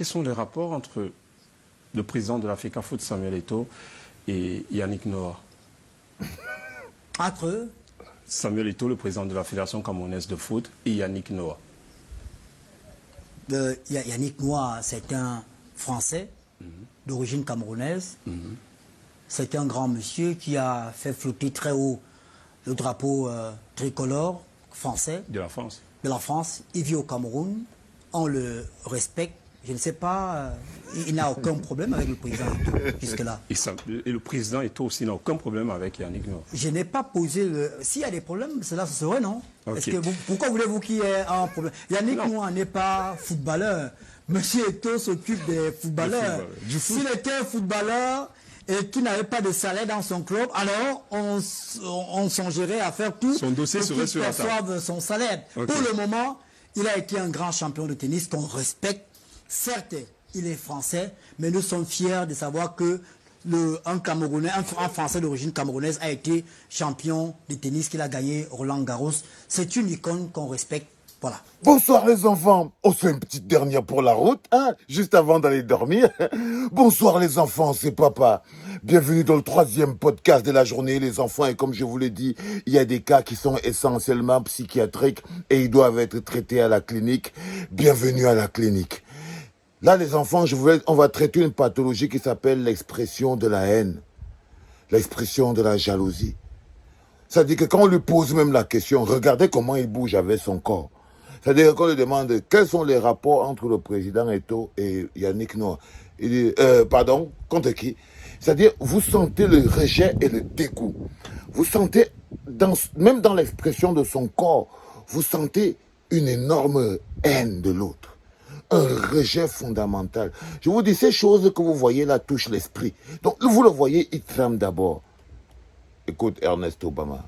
quels sont les rapports entre le président de la FECAFOOT, Samuel Eto'o, et Yannick Noah? Entre Samuel Eto'o, le président de la Fédération camerounaise de foot, et Yannick Noah. Yannick Noah, c'est un Français d'origine camerounaise. C'est un grand monsieur qui a fait flotter très haut le drapeau tricolore français. De la France. De la France. Il vit au Cameroun. On le respecte. Je ne sais pas, il n'a aucun problème avec le président Eto'o jusque-là. Et le président Eto'o aussi n'a aucun problème avec Yannick Noah. Je n'ai pas posé le... S'il y a des problèmes, cela ce serait non. Okay. Pourquoi voulez-vous qu'il y ait un problème? Yannick Noah n'est pas footballeur. Monsieur Eto'o s'occupe des footballeurs. S'il était un footballeur et qu'il n'avait pas de salaire dans son club, alors on songerait à faire tout son dossier pour qu'il perçoive son salaire. Okay. Pour le moment, il a été un grand champion de tennis qu'on respecte. Certes, il est français, mais nous sommes fiers de savoir que un Français d'origine camerounaise a été champion de tennis, qu'il a gagné Roland Garros. C'est une icône qu'on respecte. Voilà. Bonsoir les enfants. On se fait une petite dernière pour la route, hein, juste avant d'aller dormir. Bonsoir les enfants, c'est papa. Bienvenue dans le 3e podcast de la journée, les enfants. Et comme je vous l'ai dit, il y a des cas qui sont essentiellement psychiatriques et ils doivent être traités à la clinique. Bienvenue à la clinique. Là, les enfants, on va traiter une pathologie qui s'appelle l'expression de la haine, l'expression de la jalousie. C'est-à-dire que quand on lui pose même la question, regardez comment il bouge avec son corps. C'est-à-dire qu'on lui demande quels sont les rapports entre le président Eto'o et Yannick Noah. Il dit, pardon, contre qui? C'est-à-dire, vous sentez le rejet et le dégoût. Vous sentez, même dans l'expression de son corps, vous sentez une énorme haine de l'autre. Un rejet fondamental. Je vous dis, ces choses que vous voyez là touchent l'esprit. Donc, vous le voyez, il tremble d'abord. Écoute, Ernest Obama,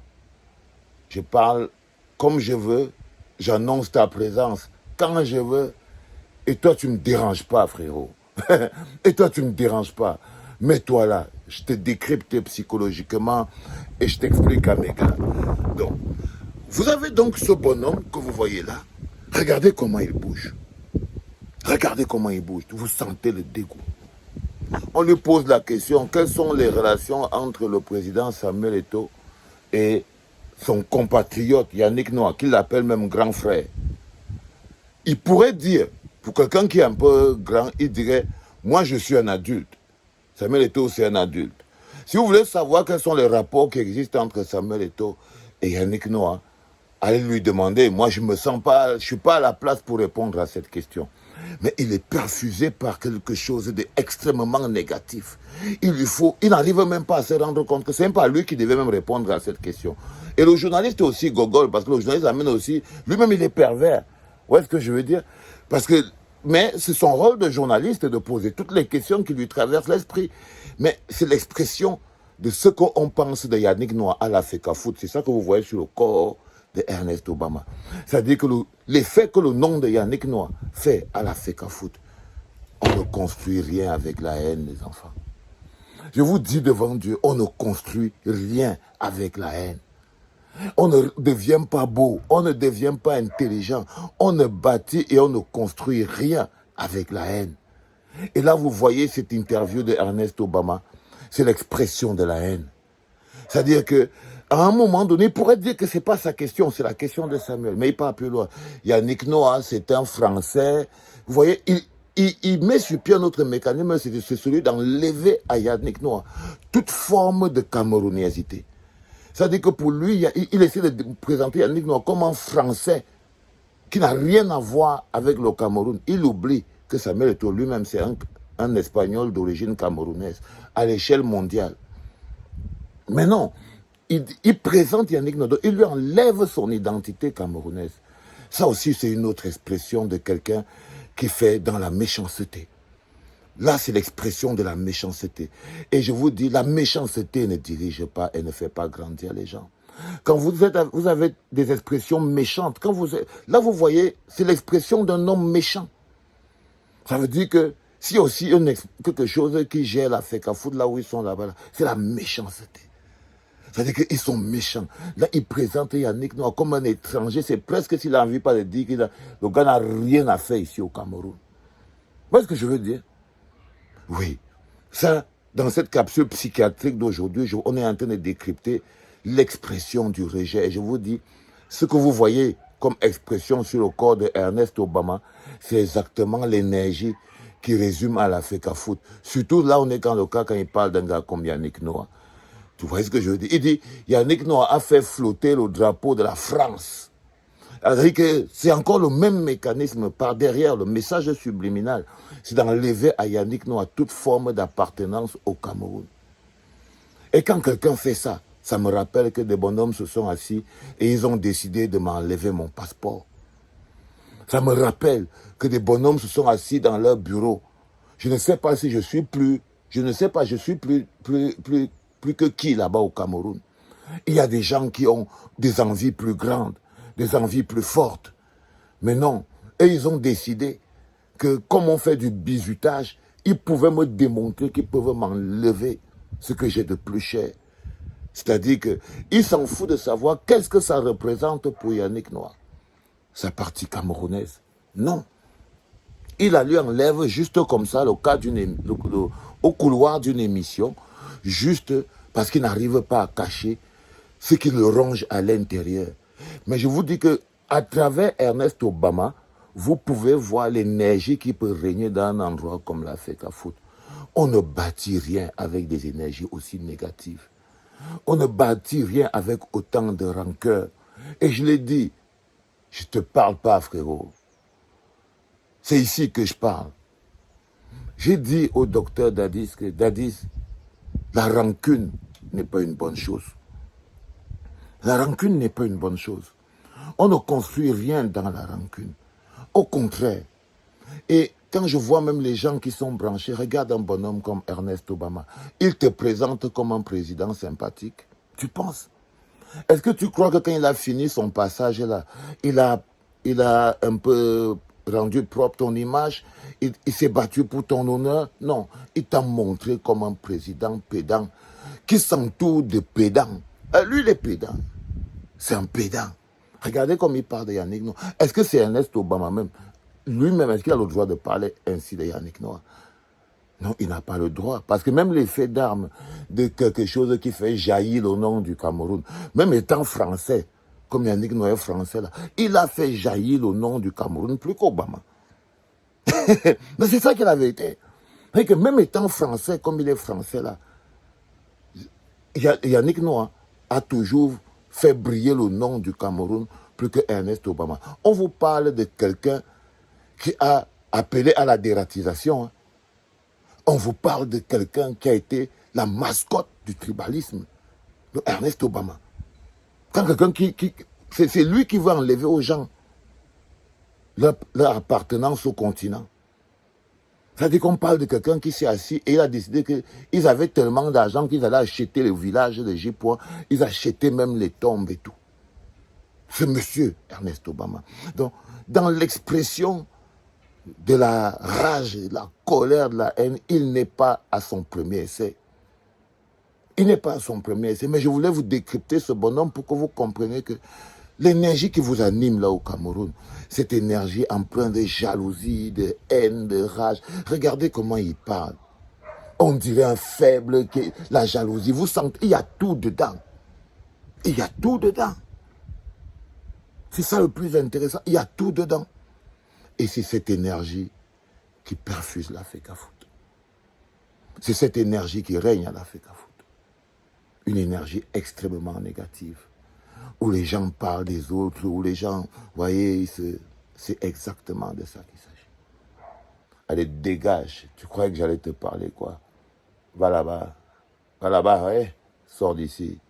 je parle comme je veux, j'annonce ta présence quand je veux, et toi, tu ne me déranges pas, frérot. Et toi, tu ne me déranges pas. Mets-toi là, je te décrypte psychologiquement et je t'explique à mes gars. Donc, vous avez donc ce bonhomme que vous voyez là. Regardez comment il bouge. Regardez comment il bouge, vous sentez le dégoût. On lui pose la question, quelles sont les relations entre le président Samuel Eto'o et son compatriote Yannick Noah, qu'il appelle même grand frère. Il pourrait dire, pour quelqu'un qui est un peu grand, il dirait, moi je suis un adulte. Samuel Eto'o c'est un adulte. Si vous voulez savoir quels sont les rapports qui existent entre Samuel Eto'o et Yannick Noah, allez lui demander, moi je me sens pas, je suis pas à la place pour répondre à cette question. Mais il est perfusé par quelque chose d'extrêmement négatif. Il n'arrive même pas à se rendre compte que c'est même pas lui qui devait même répondre à cette question. Et le journaliste est aussi gogol, parce que le journaliste amène aussi, lui-même il est pervers. Vous voyez ce que je veux dire? Mais c'est son rôle de journaliste de poser toutes les questions qui lui traversent l'esprit. Mais c'est l'expression de ce qu'on pense de Yannick Noah à la FECAFOOT. C'est ça que vous voyez sur le corps de Ernest Obama. C'est-à-dire que l'effet que le nom de Yannick Noah fait à la FECAFOOT, on ne construit rien avec la haine, les enfants. Je vous dis devant Dieu, on ne construit rien avec la haine. On ne devient pas beau, on ne devient pas intelligent, on ne bâtit et on ne construit rien avec la haine. Et là, vous voyez cette interview de Ernest Obama, c'est l'expression de la haine. C'est-à-dire que à un moment donné, il pourrait dire que ce n'est pas sa question, c'est la question de Samuel. Mais il part plus loin. Yannick Noah, c'est un Français. Vous voyez, il met sur pied un autre mécanisme, c'est celui d'enlever à Yannick Noah toute forme de camerounésité. C'est-à-dire que pour lui, il essaie de présenter Yannick Noah comme un Français qui n'a rien à voir avec le Cameroun. Il oublie que Samuel Eto'o lui-même, c'est un Espagnol d'origine camerounaise à l'échelle mondiale. Mais non. Il présente Yannick Noah, il lui enlève son identité camerounaise. Ça aussi, c'est une autre expression de quelqu'un qui fait dans la méchanceté. Là, c'est l'expression de la méchanceté. Et je vous dis, la méchanceté ne dirige pas et ne fait pas grandir les gens. Quand vous avez des expressions méchantes, là, vous voyez, c'est l'expression d'un homme méchant. Ça veut dire que s'il y a aussi quelque chose qui gère la FECAFOOT, là où ils sont là-bas, c'est la méchanceté. C'est-à-dire qu'ils sont méchants. Là, ils présentent Yannick Noah comme un étranger. C'est presque s'il n'a envie pas de dire que le gars n'a rien à faire ici au Cameroun. Voilà ce que je veux dire. Oui. Ça, dans cette capsule psychiatrique d'aujourd'hui, on est en train de décrypter l'expression du rejet. Et je vous dis, ce que vous voyez comme expression sur le corps de Ernest Obama, c'est exactement l'énergie qui résume à la FECAFOOT. Surtout là, on est dans le cas quand il parle d'un gars comme Yannick Noah. Tu vois ce que je veux dire? Il dit, Yannick Noah a fait flotter le drapeau de la France. C'est-à-dire que c'est encore le même mécanisme par derrière, le message subliminal. C'est d'enlever à Yannick Noah toute forme d'appartenance au Cameroun. Et quand quelqu'un fait ça, ça me rappelle que des bonhommes se sont assis et ils ont décidé de m'enlever mon passeport. Ça me rappelle que des bonhommes se sont assis dans leur bureau. Je ne sais pas si je suis plus que qui là-bas au Cameroun. Il y a des gens qui ont des envies plus grandes, des envies plus fortes. Mais non, et ils ont décidé que comme on fait du bizutage, ils pouvaient me démontrer qu'ils peuvent m'enlever ce que j'ai de plus cher. C'est-à-dire qu'ils s'en foutent de savoir qu'est-ce que ça représente pour Yannick Noah. Sa partie camerounaise. Non. Il lui enlève juste comme ça au couloir d'une émission, juste parce qu'il n'arrive pas à cacher ce qui le ronge à l'intérieur. Mais je vous dis que à travers Ernest Obama, vous pouvez voir l'énergie qui peut régner dans un endroit comme la FECAFOOT. On ne bâtit rien avec des énergies aussi négatives. On ne bâtit rien avec autant de rancœur. Et je l'ai dit, je ne te parle pas, frérot. C'est ici que je parle. J'ai dit au docteur Dadis que Dadis, la rancune n'est pas une bonne chose. La rancune n'est pas une bonne chose. On ne construit rien dans la rancune. Au contraire. Et quand je vois même les gens qui sont branchés, regarde un bonhomme comme Ernest Obama. Il te présente comme un président sympathique. Tu penses? Est-ce que tu crois que quand il a fini son passage là, il a un peu rendu propre ton image, il s'est battu pour ton honneur? Non, il t'a montré comme un président pédant qui s'entoure de pédants. Lui, il est pédant. C'est un pédant. Regardez comme il parle de Yannick Noah. Est-ce que c'est Ernest Obama même? Lui-même, est-ce qu'il a le droit de parler ainsi de Yannick Noah? Non, il n'a pas le droit. Parce que même les faits d'armes de quelque chose qui fait jaillir le nom du Cameroun, même étant français, comme Yannick Noah est français là, il a fait jaillir le nom du Cameroun plus qu'Obama. Mais c'est ça qui est la vérité. Et que même étant français comme il est français là, Yannick Noah a toujours fait briller le nom du Cameroun plus que Ernest Obama. On vous parle de quelqu'un qui a appelé à la dératisation. On vous parle de quelqu'un qui a été la mascotte du tribalisme, de Ernest Obama. Quand quelqu'un c'est lui qui veut enlever aux gens leur appartenance au continent. C'est-à-dire qu'on parle de quelqu'un qui s'est assis et il a décidé qu'ils avaient tellement d'argent qu'ils allaient acheter les villages de Jipois, ils achetaient même les tombes et tout. Ce monsieur, Ernest Obama. Donc, dans l'expression de la rage, de la colère, de la haine, il n'est pas à son premier essai. Il n'est pas à son premier essai. Mais je voulais vous décrypter ce bonhomme pour que vous compreniez que l'énergie qui vous anime là au Cameroun, cette énergie empreinte de jalousie, de haine, de rage, regardez comment il parle. On dirait un faible, la jalousie, vous sentez, il y a tout dedans. Il y a tout dedans. C'est ça le plus intéressant, il y a tout dedans. Et c'est cette énergie qui perfuse la FECAFOOT. C'est cette énergie qui règne à la FECAFOOT. Une énergie extrêmement négative. Où les gens parlent des autres, où les gens, vous voyez, c'est exactement de ça qu'il s'agit. Allez, dégage. Tu croyais que j'allais te parler, quoi? Va là-bas. Va là-bas, ouais. Sors d'ici.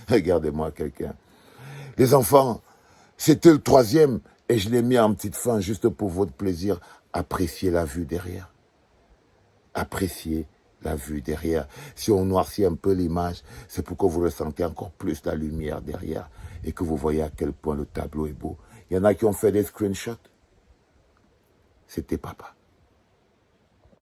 Regardez-moi quelqu'un. Les enfants, c'était le 3e et je l'ai mis en petite fin juste pour votre plaisir. Appréciez la vue derrière. Appréciez la vue derrière. Si on noircit un peu l'image, c'est pour que vous ressentez encore plus la lumière derrière et que vous voyez à quel point le tableau est beau. Il y en a qui ont fait des screenshots. C'était papa.